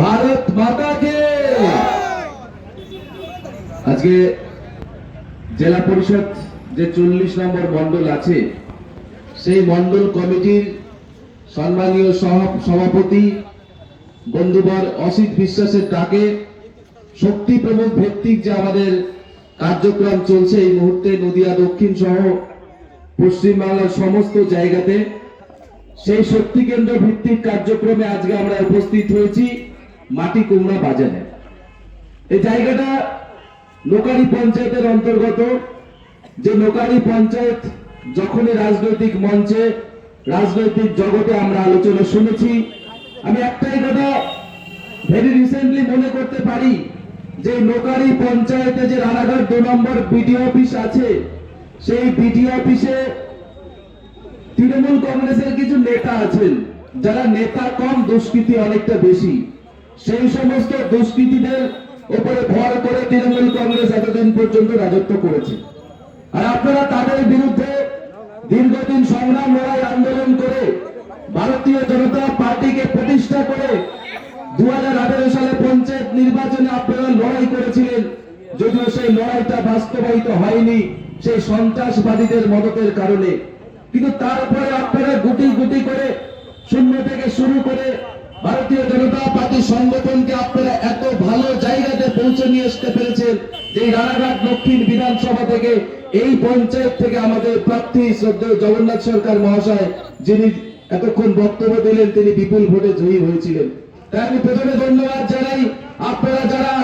ভারত মাতাকে। আজকে জেলা পরিষদ যে 40 নম্বর মন্ডল আছে, সেই মন্ডল কমিটির সম্মানীয় সভাপতি বন্ধুবর অসিত বিশ্বাসের ডাকে শক্তি প্রমুখ ভিত্তিক যে আমাদের কার্যক্রম চলছে এই মুহূর্তে নদিয়া দক্ষিণ সহ পশ্চিমবাংলার সমস্ত জায়গাতে, সেই শক্তি কেন্দ্র ভিত্তিক কার্যক্রমে আজকে আমরা উপস্থিত হয়েছি মাটি কুমড়া বাজারে। এই জায়গাটা নোকারি পঞ্চায়েতের অন্তর্গত। যে নোকারি পঞ্চায়েত যখনই রাজনৈতিক মঞ্চে, রাজনৈতিক জগতে আমরা আলোচনা শুনেছি, আমি একটাই কথা ভেরি রিসেন্টলি মনে করতে পারি যে নোকারি পঞ্চায়েতে যে রানাঘাট 2 নম্বর বিডিও অফিস আছে, সেই বিডিও অফিসে তৃণমূল কংগ্রেসের কিছু নেতা আছেন, যারা নেতা কম, দুষ্কৃতি অনেকটা বেশি। সেই সমস্ত দুষ্কৃতীদের উপরে ভর করে তৃণমূল কংগ্রেস এতদিন পর্যন্ত রাজত্ব করেছে। আর আপনারা তাদের বিরুদ্ধে দীর্ঘদিন সংগ্রাম, লড়াই, আন্দোলন করে ভারতীয় জনতা পার্টিকে প্রতিষ্ঠা করে 2018 সালে পঞ্চায়েত নির্বাচনে আপনারা লড়াই করেছিলেন। যদিও সেই লড়াইটা বাস্তবায়িত হয়নি সেই সন্ত্রাসবাদীদের মদতের কারণে, কিন্তু তারপরে আপনারা গুটি গুটি করে শূন্য থেকে শুরু করে ভারতীয় জনতা পার্টি সংগঠনকে আপনারা এত ভালো জায়গাতে পৌঁছে নিয়ে আসতে পেরেছেন যে রানাঘাট দক্ষিণ বিধানসভা থেকে, এই পঞ্চায়েত থেকে আমাদের প্রার্থী শ্রদ্ধেয় জগন্নাথ সরকার মহাশয়, যিনি এতক্ষণ বক্তব্য দিলেন, তিনি বিপুল ভোটে জয়ী হয়েছিলেন। তাই আমি প্রথমে ধন্যবাদ জানাই আপনারা যারা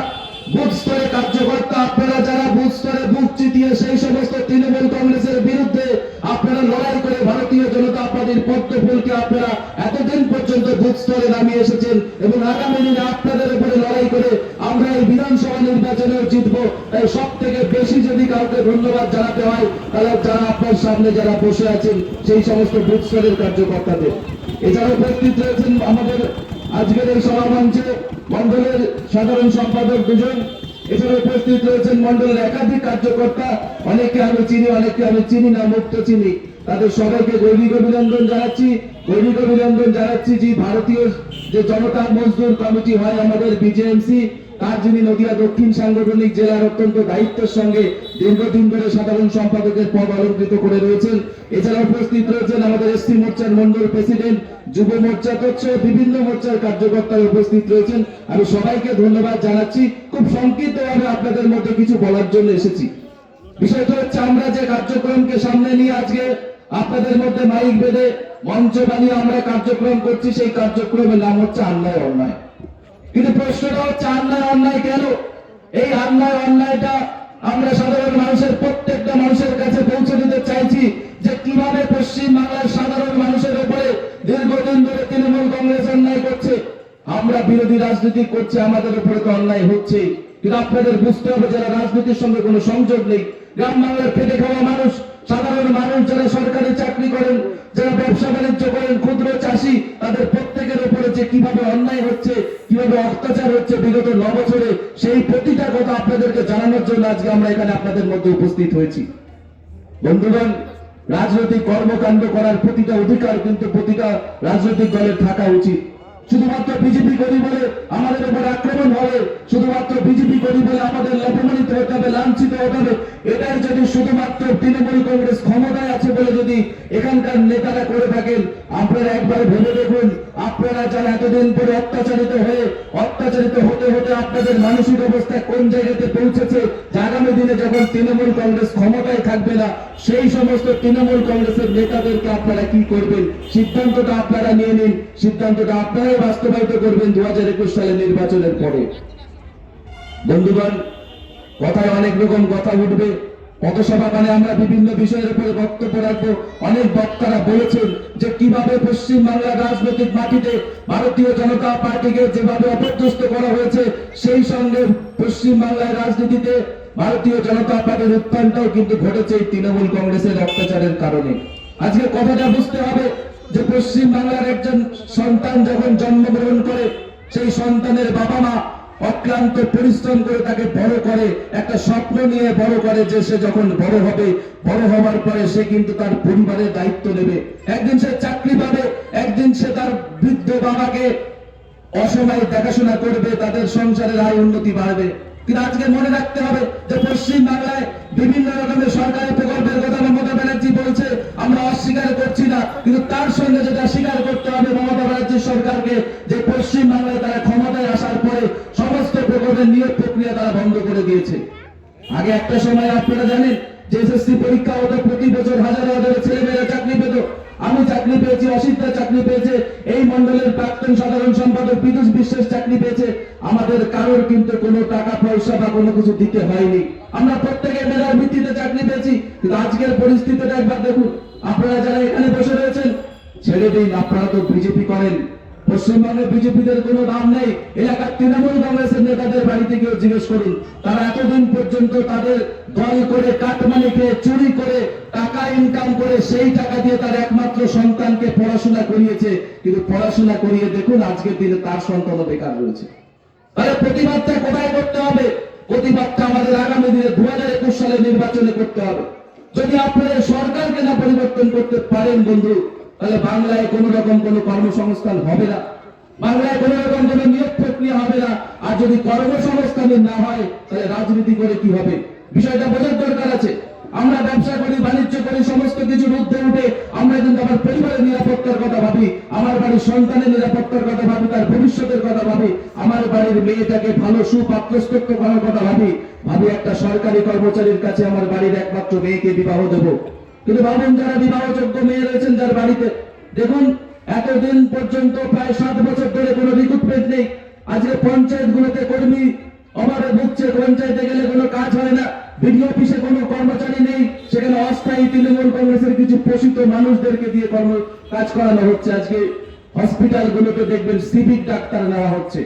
বুথ স্তরে কার্যকর্তা, আপনারা যারা বুথ স্তরে বুথ চিতিয়ে সেই সমস্ত তৃণমূল কংগ্রেসের বিরুদ্ধে আপনারা লড়াই করে ভারতীয় জনতা পার্টির পদ্মফুলকে আপনারা এতদিন পর্যন্ত বুথ স্তরে নামিয়ে এসেছেন, এবং আগামী দিনে আপনাদের উপরে লড়াই করে আমরা এই বিধানসভা নির্বাচনেও জিতবো। তাই সব থেকে বেশি যদি কাউকে ধন্যবাদ জানাতে হয়, তাহলে যারা আপনার সামনে যারা বসে আছেন সেই সমস্ত বুথ স্তরের কার্যকর্তাদের। এছাড়া উপস্থিত রয়েছেন আমাদের আজকের এই সভামঞ্চে মন্ডলের সাধারণ সম্পাদক 2 জন, এছাড়া উপস্থিত রয়েছেন মন্ডলের একাধিক কার্যকর্তা, অনেকে আমি চিনি, অনেকে আমি চিনি না, মুক্ত চিনি। তাদের সবাইকে গৈরিক অভিনন্দন জানাচ্ছি। গৈরিক অভিনন্দন জানাচ্ছি যে ভারতীয় যে জনতা মজদুর কমিটি হয় আমাদের বিজেএমসি, তার যিনি নদিয়া দক্ষিণ সাংগঠনিক জেলার অত্যন্ত দায়িত্বের সঙ্গে দীর্ঘদিন ধরে সাধারণ সম্পাদকের পদ অলঙ্কৃত করে রয়েছেন। এছাড়া উপস্থিত রয়েছেন আমাদের এসসি মোর্চার মন্ডল প্রেসিডেন্ট, যুব মোর্চা সহ বিভিন্ন মোর্চার কার্যকর্তারা উপস্থিত রয়েছেন। আমি সবাইকে ধন্যবাদ জানাচ্ছি। খুব সংক্ষিপ্তভাবে আপনাদের মধ্যে কিছু বলার জন্য এসেছি। বিষয়টা হচ্ছে, আমরা যে কার্যক্রমকে সামনে নিয়ে আজকে আপনাদের মধ্যে মাইক বেঁধে মঞ্চ বানিয়ে আমরা কার্যক্রম করছি, সেই কার্যক্রমের নাম হচ্ছে অন্যায় অন্যায়। কিন্তু প্রশ্নটা হচ্ছে অন্যায় অন্যায় কেন? এই অন্যায় অন্যায়টা আমরা সাধারণ মানুষের, প্রত্যেকটা মানুষের কাছে পৌঁছে দিতে চাইছি যে কিভাবে পশ্চিম বাংলার সাধারণ মানুষের উপরে দীর্ঘদিন ধরে তৃণমূল কংগ্রেস অন্যায় করছে। আমরা বিরোধী রাজনীতি করছি, আমাদের উপরে তো অন্যায় হচ্ছে, কিন্তু আপনাদের বুঝতে হবে যারা রাজনীতির সঙ্গে কোনো সংযোগ নেই, গ্রাম বাংলার খেটে খাওয়া মানুষ, সাধারণ মানুষ যারা সরকারি চাকরি করেন, যারা ব্যবসা বাণিজ্য করেন, ক্ষুদ্র চাষী, তাদের প্রত্যেকের উপরে যে কিভাবে অন্যায় হচ্ছে, কিভাবে অত্যাচার হচ্ছে বিগত 9 বছরে, সেই প্রতিটা কথা আপনাদেরকে জানানোর জন্য আজকে আমরা এখানে আপনাদের মধ্যে উপস্থিত হয়েছি। বন্ধুগণ, রাজনৈতিক কর্মকাণ্ড করার প্রতিটা অধিকার কিন্তু প্রতিটা রাজনৈতিক দলের থাকা উচিত। শুধুমাত্র বিজেপি করি বলে আমাদের উপর আক্রমণ হবে, শুধুমাত্র বিজেপি করি বলে আমাদের অপমানিত হতে হবে, লাঞ্ছিত হতে হবে, এটাই যদি শুধুমাত্র তৃণমূল কংগ্রেস ক্ষমতায় আছে বলে যদি এখানকার নেতারা করে থাকেন, আপনারা একবার ভেবে দেখুন, আপনারা যারা এতদিন পরে অত্যাচারিত হতে হতে আপনাদের মানসিক অবস্থা কোন জায়গাতে পৌঁছেছে, যে আগামী দিনে যখন তৃণমূল কংগ্রেস ক্ষমতায় থাকবে না, সেই সমস্ত তৃণমূল কংগ্রেসের নেতাদেরকে আপনারা কি করবেন, সিদ্ধান্তটা আপনারা নিয়ে নিন। সিদ্ধান্তটা আপনারাই বাস্তবায়িত করবেন 2021 সালের নির্বাচনের পরে। বন্ধুগণ, কথায় অনেক রকম কথা উঠবে, পথসভা মানে আমরা বিভিন্ন বিষয়ের উপরে বক্তব্য রাখবো। অনেক বক্তারা বলেছেন যে কিভাবে পশ্চিম বাংলার রাজনৈতিক মাটিতে ভারতীয় জনতা পার্টিকে যেভাবে অপদস্থ করা হয়েছে, সেই সঙ্গে পশ্চিম বাংলার রাজনীতিতে ভারতীয় জনতা পার্টির উত্থানটাও কিন্তু ঘটেছে এই তৃণমূল কংগ্রেসের অত্যাচারের কারণে। আজকে কথাটা বুঝতে হবে যে পশ্চিম বাংলার একজন সন্তান যখন জন্মগ্রহণ করে, সেই সন্তানের বাবা মা অক্লান্ত পরিশ্রম করে তাকে বড় করে, একটা স্বপ্ন নিয়ে বড় করে যে সে যখন বড় হবে, বড় হওয়ার পরে সে কিন্তু তার পরিবারের দায়িত্ব নেবে। একদিন সে চাকরি পাবে, একদিন সে তার বৃদ্ধ বাবাকে অসময়ে দেখাশোনা করবে, তাদের সংসারের আয় উন্নতি বাড়বে। কিন্তু আজকে মনে রাখতে হবে যে পশ্চিম বাংলায় বিভিন্ন রকমের সরকারি প্রকল্পের কথা মমতা ব্যানার্জি বলছে, আমরা অস্বীকার করছি না, কিন্তু তার সঙ্গে যেটা স্বীকার করতে হবে মমতা ব্যানার্জি সরকারকে, যে পশ্চিম বাংলায় তারা ক্ষমতায় আসার পরে সমস্ত প্রকল্পের নিয়োগ প্রক্রিয়া তারা বন্ধ করে দিয়েছে। আগে একটা সময় আপনারা জানেন যে এসএসসি পরীক্ষা হতো, প্রতি বছর হাজার হাজার ছেলেমেয়েরা চাকরি পেত। আমি চাকরি পেয়েছি, অসিতদা চাকরি পেয়েছে, এই মন্ডলের প্রাক্তন সাধারণ সম্পাদক পীযূষ বিশ্বাস চাকরি পেয়েছে। আমাদের কারোর কিন্তু কোনো টাকা পয়সা বা কোনো কিছু দিতে হয়নি, আমরা প্রত্যেকে মেধার ভিত্তিতে চাকরি পেয়েছি। কিন্তু আজকের পরিস্থিতিটা একবার দেখুন, আপনারা যারা এখানে বসে রয়েছেন ছেড়ে দিন, আপনারা তো বিজেপি করেন। পশ্চিমবঙ্গে বিজেপিদের কোনো দাম নেই। এলাকার তৃণমূল কংগ্রেসের নেতাদের বাড়িতে গিয়ে জিজ্ঞেস করুন, তারা এতদিন পর্যন্ত তাদের দল করে কাটমানি খেয়ে চুরি করে টাকা ইনকাম করে সেই টাকা দিয়ে তার একমাত্র সন্তানকে পড়াশোনা করিয়েছে। কিন্তু পড়াশোনা করিয়ে দেখুন আজকের দিনে তার সন্তানও বেকার রয়েছে। তাহলে প্রতিবাদটা কোথায় করতে হবে? প্রতিবাদটা আমাদের আগামী দিনে 2021 সালে নির্বাচনে করতে হবে। যদি আপনারা সরকারকে না পরিবর্তন করতে পারেন বন্ধু, তাহলে বাংলায় কোন রকম কোন কর্মসংস্থান হবে না, বাংলায় কোন রকম কোন নিয়োগ প্রক্রিয়া হবে না। আর যদি কর্মসংস্থানের না হয় তাহলে রাজনীতি করে কি হবে? বিষয়টা বোঝার দরকার আছে। আমরা ব্যবসা করি, বাণিজ্য করি, সমস্ত কিছুর ঊর্ধ্বে উঠে আমরা কিন্তু আমার পরিবারের নিরাপত্তার কথা ভাবি, আমার বাড়ির সন্তানের নিরাপত্তার কথা ভাবি, তার ভবিষ্যতের কথা ভাবি, আমার বাড়ির মেয়েটাকে ভালো সুপাত্রস্থ করার কথা ভাবি। একটা সরকারি কর্মচারীর কাছে আমার বাড়ির একমাত্র মেয়েকে বিবাহ দেব। কিন্তু ভাবুন, যারা বিবাহযোগ্য মেয়ে রয়েছেন যার বাড়িতে, দেখুন এতদিন পর্যন্ত প্রায় 7 বছর ধরে কোনো রিক্রুটমেন্ট নেই। আজকে পঞ্চায়েত গুলোতে কর্মী অভাবে ভুগছে, পঞ্চায়েতে গেলে কোনো কাজ হয় না, বিডিও অফিসে কোনো কর্মচারী নেই, সেখানে অস্থায়ী তৃণমূল কংগ্রেসের কিছু পোষিত মানুষদেরকে দিয়ে কাজ করানো হচ্ছে। আজকে হসপিটাল গুলোতে দেখবেন সিভিক ডাক্তার নেওয়া হচ্ছে,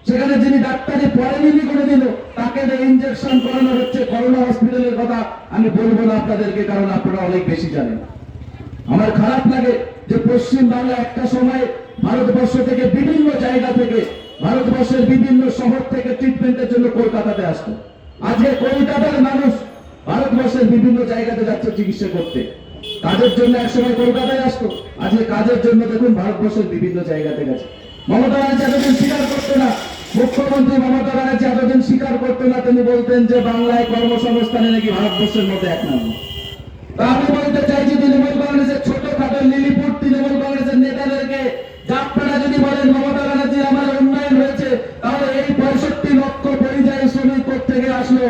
সেখানে যিনি ডাক্তারি পড়েনি কোনোদিনও তাকে ইনজেকশন করানো হচ্ছে। করোনা হসপিটালের কথা আমি বলবো না আপনাদেরকে, কারণ আপনারা অনেক বেশি জানেন। আমার খারাপ লাগে যে পশ্চিম বাংলা একটা সময় ভারতবর্ষ থেকে বিভিন্ন জায়গা থেকে, ভারতবর্ষের বিভিন্ন শহর থেকে ট্রিটমেন্টের জন্য কলকাতাতে আসতো। আজকে কলকাতার মানুষ ভারতবর্ষের বিভিন্ন জায়গাতে যাচ্ছে চিকিৎসা করতে। কাজের জন্য একসময় কলকাতায় আসতো, আজকে কাজের জন্য দেখুন ভারতবর্ষের বিভিন্ন জায়গাতে গেছে। মমতা ব্যানার্জি এতদিন স্বীকার করতো না, মুখ্যমন্ত্রী মমতা ব্যানার্জি এতদিন স্বীকার করতো না, তিনি বলতেন যে বাংলায় কর্মসংস্থানে নাকি ভারতবর্ষের মধ্যে 1 নম্বর। আমি বলতে চাইছি তৃণমূল কংগ্রেসের ছোটখাটো লিলিপুট তৃণমূল কংগ্রেসের নেতাদেরকে, আপনারা যদি বলেন মমতা ব্যানার্জি আমার উন্নয়ন হয়েছে, তাহলে এই 65 লক্ষ পরিযায়ী শ্রমিক থেকে আসলো,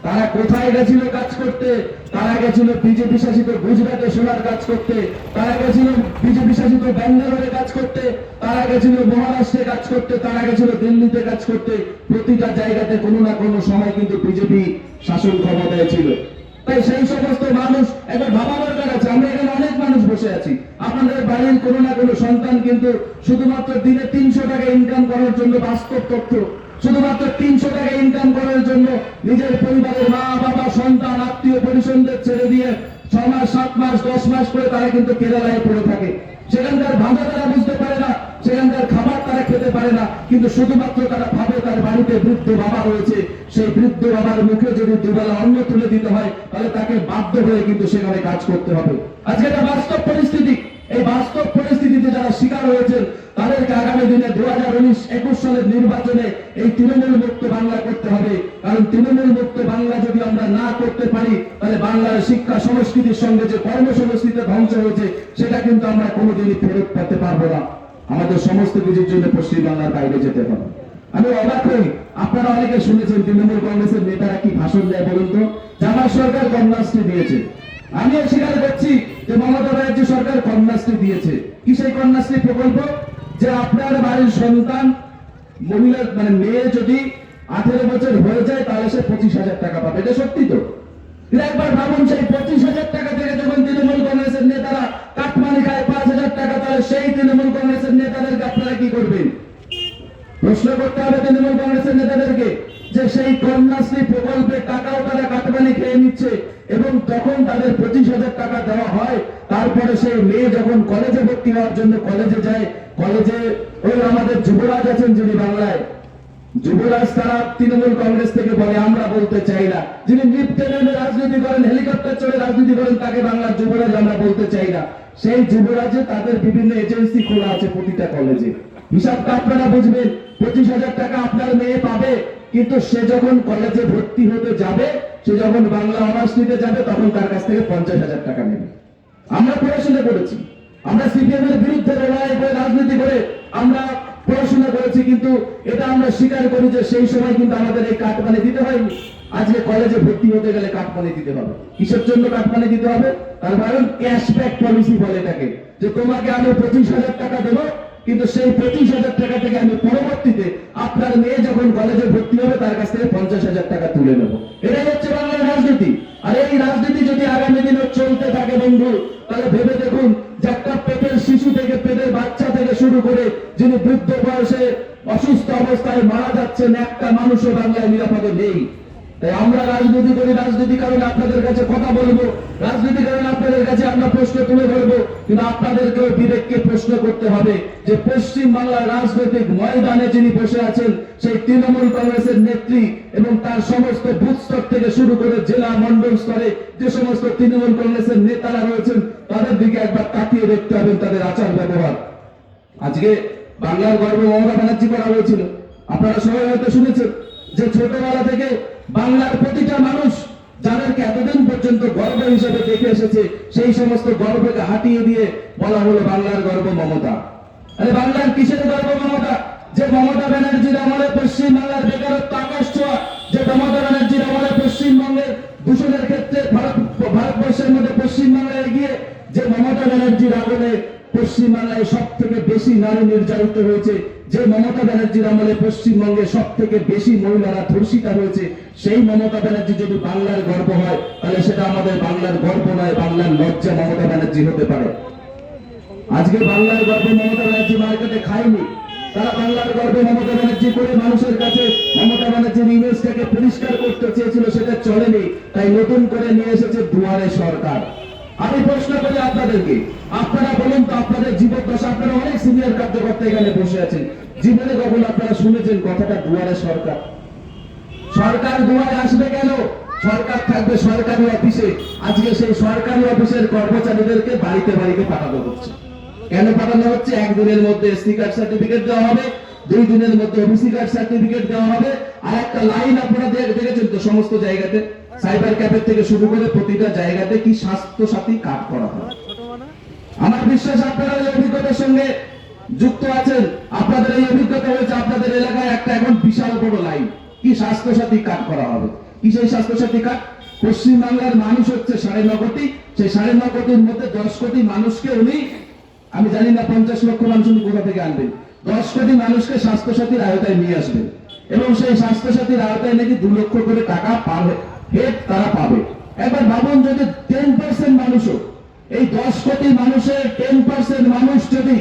তারা কোথায় গেছিল কাজ করতে? তারা গেছিল বিজেপি শাসিত গুজরাটে সোনার কাজ করতে, তারা গেছিল বিজেপি শাসিত ব্যাঙ্গালোরে কাজ করতে, তারা গেছিল মহারাষ্ট্রে কাজ করতে, তারা গেছিল দিল্লিতে কাজ করতে। প্রতিটা জায়গাতে কোনো না কোনো সময় কিন্তু বিজেপি শাসন ক্ষমতায় ছিল। তাই সেই সমস্ত মানুষ একবার ভাবা দরকার আছে। আমরা এখানে অনেক মানুষ বসে আছি, আপনাদের বাড়ির কোনো না কোনো সন্তান কিন্তু শুধুমাত্র দিনে 300 টাকা ইনকাম করার জন্য, বাস্তব তথ্য, শুধুমাত্র 300 টাকা ইনকাম করার জন্য নিজের পরিবারের মা বাবা সন্তান আত্মীয় পরিজনদের ছেড়ে দিয়ে 6 মাস 7 মাস 10 মাস করে তারা কিন্তু কেরালায় পড়ে থাকে। সেখানকার ভাষা তারা বুঝতে পারে না, সেখানকার খাবার তারা খেতে পারে না, কিন্তু শুধুমাত্র তারা ভাবে তার বাড়িতে বৃদ্ধ বাবা রয়েছে, সেই বৃদ্ধ বাবার মুখে যদি দুবেলা অন্ন তুলে দিতে হয় তাহলে তাকে বাধ্য হয়ে কিন্তু সেখানে কাজ করতে হবে। আজকে এটা বাস্তব পরিস্থিতি। এই বাস্তব পরিস্থিতিতে যারা শিকার হয়েছেন তাদেরকে আগামী দিনে 2019-21 সালের নির্বাচনে এই তৃণমূল মুক্ত বাংলা করতে হবে। কারণ তৃণমূল মুক্ত বাংলা যদি আমরা না করতে পারি তাহলে বাংলার শিক্ষা সংস্কৃতির সঙ্গে যে কর্মসংস্কৃতি ধ্বংস হয়েছে সেটা কিন্তু আমরা কোনোদিনই ফেরত পেতে পারবো না। আমাদের সমস্ত কিছুর জন্য পশ্চিম বাংলার বাইরে যেতে হবে। আমি অবাক হই, আপনারা অনেকে শুনেছেন তৃণমূল কংগ্রেসের নেতারা কি ভাষণ দেয় বলুন তো? জামাত সরকার কন্যাশ্রী দিয়েছে। আমিও স্বীকার করছি যে মমতা ব্যানার্জি সরকার কন্যাশ্রী দিয়েছে। কি সেই কন্যাশ্রী প্রকল্প? যে আপনার বাড়ির সন্তান মহিলা মানে মেয়ে যদি 18 বছর হয়ে যায় তাহলে সে 25,000 টাকা পাবে। এটা সত্যি তো? একবার ভাবুন, সেই 25,000 টাকা থেকে যখন তৃণমূল কংগ্রেসের নেতারা কাটমানি খায় 5,000 টাকা, তাহলে সেই তৃণমূল কংগ্রেসের নেতাদেরকে আপনারা কি করবেন? প্রশ্ন করতে হবে তৃণমূল কংগ্রেসের নেতাদেরকে যে সেই কন্যাশ্রী প্রকল্পের টাকাও তারা কাটমানি খেয়ে নিচ্ছে এবং তখন তাদের 25,000 টাকা দেওয়া হয়। তারপরে সেই মেয়ে যখন কলেজে ভর্তি হওয়ার জন্য কলেজে যায়, কলেজে ওই আমাদের যুবরাজ আছেন যিনি বাংলায়, যুবরাজ তারা তৃণমূল কংগ্রেস থেকে বলে আমরা বলতে চাই না। যিনি লিফটে নেমে রাজনীতি করেন, হেলিকপ্টার চড়ে রাজনীতি করেন, তাকে বাংলার যুবরাজ আমরা বলতে চাই না। সেই যুবরাজে তাদের বিভিন্ন এজেন্সি খোলা আছে প্রতিটা কলেজে। হিসাবটা আপনারা বুঝবেন। 25,000 টাকা আপনার মেয়ে পাবে, কিন্তু সে যখন কলেজে ভর্তি হতে যাবে, সে যখন বাংলা অনার্স নিতে যাবে, তখন তার কাছ থেকে 50,000 টাকা নেবে। আমরা পড়াশোনা করেছি, আমরা সিপিএম এর বিরুদ্ধে লড়াই করে রাজনীতি করে আমরা পড়াশোনা করেছি, কিন্তু এটা আমরা স্বীকার করি যে সেই সময় কিন্তু আমাদের এই কাটমানি দিতে হয়নি। আজকে কলেজে ভর্তি হতে গেলে কাটমানি দিতে হবে। কিসের জন্য কাটমানি দিতে হবে? তার কারণ ক্যাশব্যাক পলিসি বলে এটাকে, যে তোমাকে আমি 25,000 টাকা দেবো, কিন্তু সেই 25,000 টাকা থেকে আমি পরবর্তীতে আপনার মেয়ে যখন কলেজে ভর্তি হবে তার কাছ থেকে 50,000 টাকা তুলে নেবো। এটাই হচ্ছে বাংলার রাজনীতি। আর এই রাজনীতি যদি আগামী দিনে চলতে থাকে বন্ধু, তাহলে ভেবে দেখুন যে একটা পেটের শিশু থেকে, পেটের বাচ্চা থেকে শুরু করে যিনি বৃদ্ধ বয়সে অসুস্থ অবস্থায় মারা যাচ্ছেন, একটা মানুষও বাংলায় নিরাপদে নেই। তাই আমরা রাজনীতি করি, রাজনীতি কারণে আপনাদের কাছে কথা বলবো, রাজনীতি কারণে আপনাদের কাছে আমরা প্রশ্ন তুলে ধরবো, কিন্তু আপনাদেরকেও বিবেককে প্রশ্ন করতে হবে যে পশ্চিম বাংলার রাজনৈতিক ময়দানে যিনি বসে আছেন, সেই তৃণমূল কংগ্রেসের নেত্রী এবং তার সমস্ত বুথ স্তর থেকে শুরু করে জেলা মন্ডল স্তরে যে সমস্ত তৃণমূল কংগ্রেসের নেতারা রয়েছেন, তাদের দিকে একবার তাকিয়ে দেখতে হবে তাদের আচার ব্যবহার। আজকে বাংলার গর্ব মমতা ব্যানার্জি করা হয়েছিল, আপনারা সবাই হয়তো শুনেছেন যে ছোটবেলা থেকে বাংলার প্রতিটা মানুষ যাদেরকে এতদিন পর্যন্ত গর্ব হিসেবে দেখে এসেছে, সেই সমস্ত গর্বকে হাটিয়ে দিয়ে বলা হলো বাংলার গর্ব মমতা। আরে বাংলার কিসের গর্ব মমতা? যে মমতা ব্যানার্জির আমলে পশ্চিম বাংলার বেকারত্ব আকাশ ছোঁয়া, যে মমতা ব্যানার্জির আমলে পশ্চিমবঙ্গের দূষণের ক্ষেত্রে ভারতবর্ষের মধ্যে পশ্চিমবাংলায় এগিয়ে, যে মমতা ব্যানার্জির আমলে পশ্চিমবাংলায় সব থেকে বেশি নারী নির্যাতিত হয়েছে, যে মমতা ব্যানার্জির আমলে পশ্চিমবঙ্গে সব থেকে বেশি মহিলারা ধর্ষিতা হয়েছে, সেই মমতা ব্যানার্জি যদি বাংলার গর্ব হয়, তাহলে সেটা আমাদের বাংলার গর্ব নয়, বাংলার লজ্জা মমতা ব্যানার্জি হতে পারে। আজকে বাংলার গর্ব মমতা ব্যানার্জি মার্কেটে খায়নি, তারা বাংলার গর্ব মমতা ব্যানার্জি করে মানুষের কাছে মমতা ব্যানার্জির ইমেজটাকে পরিষ্কার করতে চেয়েছিল, সেটা চলেনি, তাই নতুন করে নিয়ে এসেছে দুয়ারে সরকার। আমি প্রশ্ন করি আপনাদেরকে, আপনারা বলুন তো আপনাদের জীবদ্দশা, আপনারা অনেক সিনিয়র কার্যকর্তা এখানে বসে আছেন, জীবনে কখন আপনারা শুনেছেন কথাটা দুয়ারে সরকার? সরকার দুয়ারে আসবে কেন? সরকার থাকবে সরকারি অফিসে। আজকে সেই সরকারি অফিসের কর্মচারীদেরকে বাড়িতে বাড়িতে পাঠানো হচ্ছে। কেন পাঠানো হচ্ছে? একদিনের মধ্যে এসসি কার্ড সার্টিফিকেট দেওয়া হবে, 2 দিনের মধ্যে ওবিসি কার্ড সার্টিফিকেট দেওয়া হবে। আর একটা লাইন আপনারা দেখেছেন তো সমস্ত জায়গাতে, সাইবার ক্যাফে থেকে শুরু করে প্রতিটা জায়গাতে কি স্বাস্থ্য সাথী কার্ড করা হয়। আমার বিশ্বাস আপনারা এই অভিজ্ঞতার সঙ্গে যুক্ত আছেন, আপনাদের এই অভিজ্ঞতা হয়েছে, আপনাদের এলাকায় একটা এখন বিশাল বড় লাইন, কি স্বাস্থ্য সাথী কার্ড করা হবে। কি সেই স্বাস্থ্য সাথী কার্ড? পশ্চিমবাংলার মানুষ হচ্ছে 9.5 কোটি, সেই 9.5 কোটির মধ্যে 10 কোটি মানুষকে উনি, আমি জানি না 50 লক্ষ মানুষ উনি কোথা থেকে আনবেন, 10 কোটি মানুষকে স্বাস্থ্য সাথীর আওতায় নিয়ে আসবেন, এবং সেই স্বাস্থ্য সাথীর আওতায় নাকি 2 লক্ষ করে টাকা পাবে, হেড তারা পাবে। একবার ভাবুন, যদি 10% মানুষও, এই 10 কোটি মানুষের 10% মানুষ যদি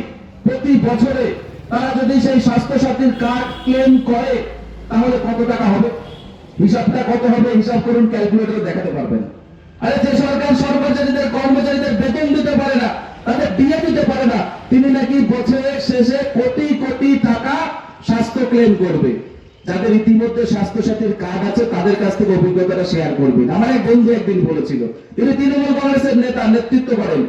প্রতি বছরে তারা যদি সেই স্বাস্থ্য সাথীর কার্ড ক্লেম করে, তাহলে কত টাকা হবে? হিসাবটা কত হবে? হিসাব করুন, ক্যালকুলেটরে দেখাতে পারবেন। আরে যে সরকার কর্মচারীদের বেতন দিতে পারে না, তাদের দিয়ে দিতে পারে না, তিনি নাকি বছরের শেষে কোটি কোটি টাকা স্বাস্থ্য ক্লেম করবে। যাদের ইতিমধ্যে স্বাস্থ্য সাথীর কার্ড আছে তাদের কাছ থেকে অভিজ্ঞতাটা শেয়ার করবেন। আমার এক বন্ধু একদিন বলেছিল, তিনি তৃণমূল কংগ্রেসের নেতা, নেতৃত্ব করেন,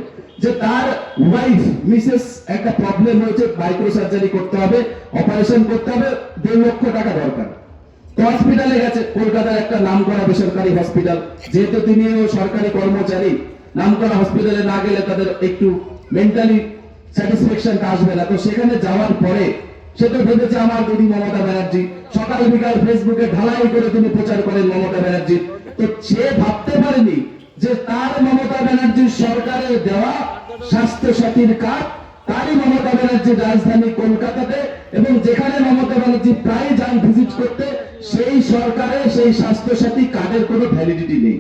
যে তার ওয়াইফ মিসেস একটা প্রবলেম হয়েছে, মাইক্রো সার্জারি করতে হবে, অপারেশন করতে হবে, 2 লক্ষ টাকা দরকার। তো হসপিটালে গেছে, কলকাতার একটা নামকরা বেসরকারি হসপিটাল, যেহেতু তিনিও সরকারি কর্মচারী, নামকরা হসপিটালে না গেলে তাদের একটু মেন্টালি স্যাটিসফ্যাকশনটা আসবে না। তো সেখানে যাওয়ার পরে সে তো ভেবেছে আমার দিদি মমতা ব্যানার্জি, সকাল বিকাল ফেসবুকে ঢালাই করে তিনি প্রচার করেন মমতা ব্যানার্জি। তো সে ভাবতে পারেনি যে তার মমতা ব্যানার্জির সরকারের দেওয়া স্বাস্থ্য সাথীর কার্ড, তারই মমতা ব্যানার্জির রাজধানী কলকাতাতে, এবং যেখানে মমতা ব্যানার্জি প্রায় যান ভিজিট করতে, সেই সরকারে সেই স্বাস্থ্য সাথী কার্ডের কোনো ভ্যালিডিটি নেই।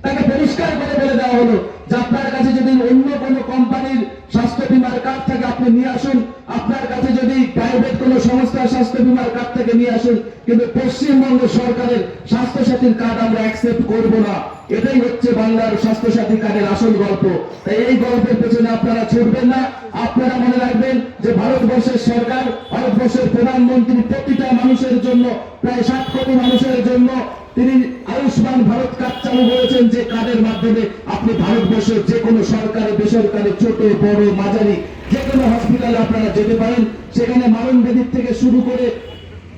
তাকে পরিষ্কার করে বলে দেওয়া হলো যে আপনার কাছে যদি অন্য কোনো কোম্পানির স্বাস্থ্য বীমার কার্ড থাকে আপনি নিয়ে আসুন, আপনার কাছে যদি প্রাইভেট কোনো সংস্থার স্বাস্থ্য বীমার কার্ড থেকে নিয়ে আসুন, কিন্তু পশ্চিমবঙ্গ সরকারের স্বাস্থ্য সাথীর কার্ড আমরা অ্যাকসেপ্ট করব না। এটাই হচ্ছে বাংলার স্বাস্থ্য সাথী কার্ডের আসল গল্প। তাই এই গল্পের পেছনে আপনারা ছুটবেন না। আপনারা মনে রাখবেন যে ভারতবর্ষের সরকার, ভারতবর্ষের প্রধানমন্ত্রী প্রতিটা মানুষের জন্য, প্রায় 7 কোটি মানুষের জন্য তিনি আয়ুষ্মান ভারত কার্ড চালু করেছেন, যে কার্ডের মাধ্যমে আপনি ভারতবর্ষের যে কোনো সরকারি বেসরকারি ছোট বড় মাঝারি যে কোনো হসপিটালে আপনারা যেতে পারেন, সেখানে মারণব্যাধির থেকে শুরু করে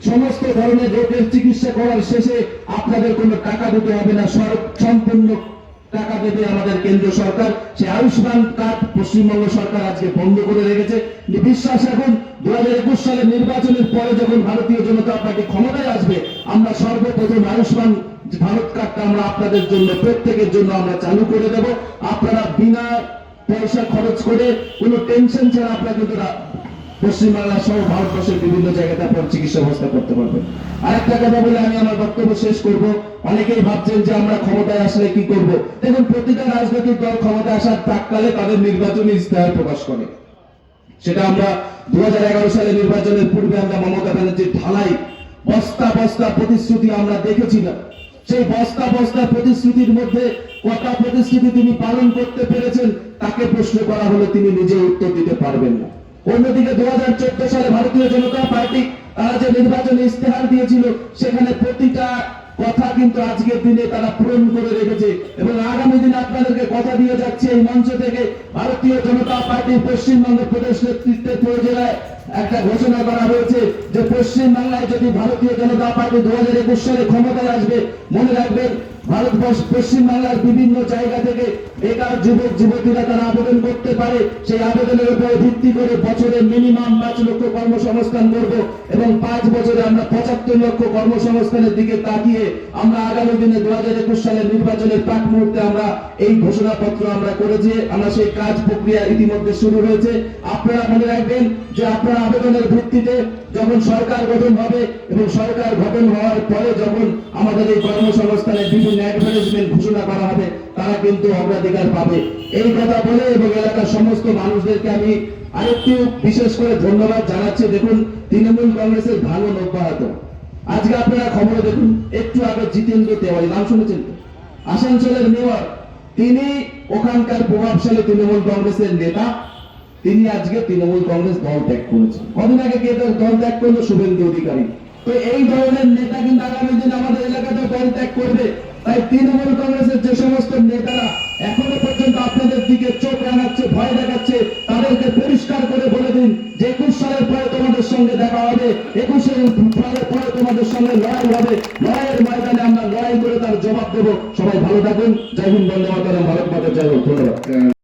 সমস্ত ধরনের রোগের চিকিৎসা করার শেষে আপনাদের কোনো টাকা দিতে হবে না, সম্পূর্ণ টাকা দেবে আমাদের কেন্দ্র সরকার। সেই আয়ুষ্মান কার্ড পশ্চিমবঙ্গ সরকার আজকে বন্ধ করে রেখেছে। বিশ্বাস রাখুন 2021 সালের নির্বাচনের পরে যখন ভারতীয় জনতা পার্টি ক্ষমতায় আসবে, আমরা সর্বপ্রথম আয়ুষ্মান ভারত কার্ডটা আমরা আপনাদের জন্য, প্রত্যেকের জন্য আমরা চালু করে দেব। আপনারা বিনা পয়সা খরচ করে কোনো টেনশন ছাড়া আপনারা কিন্তু পশ্চিমবাংলা সহ ভারতবর্ষের বিভিন্ন জায়গাতে আপনার চিকিৎসা ব্যবস্থা করতে পারবেন। আরেকটা কথা বলে আমি আমার বক্তব্য শেষ করব। অনেকেই ভাবছেন যে আমরা ক্ষমতায় আসলে কি করব। দেখুন, প্রতিটা রাজনৈতিক দল ক্ষমতায় আসার প্রাককালে তাদের নির্বাচনী ইস্তেহার প্রকাশ করে। সেটা আমরা 2011 সালে নির্বাচনের পূর্বে আমরা মমতা ব্যানার্জির ঢালাই বস্তা বস্তা প্রতিশ্রুতি আমরা দেখেছিলাম। সেই বস্তা বস্তা প্রতিশ্রুতির মধ্যে কটা প্রতিশ্রুতি তিনি পালন করতে পেরেছেন তাকে প্রশ্ন করা হলে তিনি নিজে উত্তর দিতে পারবেন না। অন্যদিকে 2014 সালে ভারতীয় জনতা পার্টি তারা যে নির্বাচনী ইস্তেহার দিয়েছিল, সেখানে প্রতিটা কথা কিন্তু আজকের দিনে তারা পূরণ করে রেখেছে এবং আগামী দিনে আপনাদেরকে কথা দিয়ে যাচ্ছে এই মঞ্চ থেকে, ভারতীয় জনতা পার্টির পশ্চিমবঙ্গ প্রদেশ নেতৃত্বের প্রয়োজনায় একটা ঘোষণা করা হয়েছে যে পশ্চিমবাংলায় যদি ভারতীয় জনতা পার্টি 2021 সালে ক্ষমতায় আসবে, মনে রাখবেন ভারতবর্ষ পশ্চিমবাংলার বিভিন্ন জায়গা থেকে বেকার যুবক যুবতীরা তারা আবেদন করতে পারে। সেই আবেদনের উপর ভিত্তি করে বছরে মিনিমাম 5 লক্ষ কর্মসংস্থান করব এবং 5 বছরে আমরা 75 লক্ষ কর্মসংস্থানের দিকে তাকিয়ে আমরা আগামী দিনে 2021 সালের নির্বাচনের প্রাক মুহূর্তে আমরা এই ঘোষণাপত্র আমরা করেছি। আমরা সেই কাজ প্রক্রিয়া ইতিমধ্যে শুরু হয়েছে। আপনারা মনে রাখবেন যে আপনারা আবেদনের ভিত্তিতে যখন সরকার গঠন হবে এবং সরকার গঠন হওয়ার পরে যখন আমাদের এই কর্মসংস্থানের বিভিন্ন অ্যাডভার্টাইজমেন্ট ঘোষণা করা হবে, তারা কিন্তু অগ্রাধিকার পাবে। এই কথা বলে এবং এলাকার সমস্ত মানুষদেরকে আমি আরেকটু বিশেষ করে ধন্যবাদ জানাচ্ছি। দেখুন, তৃণমূল কংগ্রেসের ভালো অব্যাহত। আজকে আপনারা খবরে দেখুন, একটু আগে জিতেন্দ্র তেওয়ারি নাম শুনেছেন তো, আসানসোলের মেয়র, তিনি ওখানকার প্রভাবশালী তৃণমূল কংগ্রেসের নেতা। তিনি আজকে তৃণমূল কংগ্রেস দল ত্যাগ করেছেন। কদিন আগে কে দল ত্যাগ করলো? শুভেন্দু অধিকারী। তো এই ধরনের নেতা কিন্তু আগামী দিন আমাদের এলাকাতে দল ত্যাগ করবে। তাই তৃণমূল কংগ্রেসের যে সমস্ত নেতারা এখনো পর্যন্ত আপনাদের দিকে চোখ রাঙাচ্ছে, ভয় দেখাচ্ছে, তাদেরকে পরিষ্কার করে বলে দিন যে 21 সালের পরে তোমাদের সঙ্গে দেখা হবে, 21 সালের পরে তোমাদের সঙ্গে লড়াই হবে। লড়াইয়ের ময়দানে আমরা লড়াই করে তার জবাব দেবো। সবাই ভালো থাকুন। জয় হিন্দ, বন্দে মাতরম, ভারত মাতা জয় হোক। ধন্যবাদ।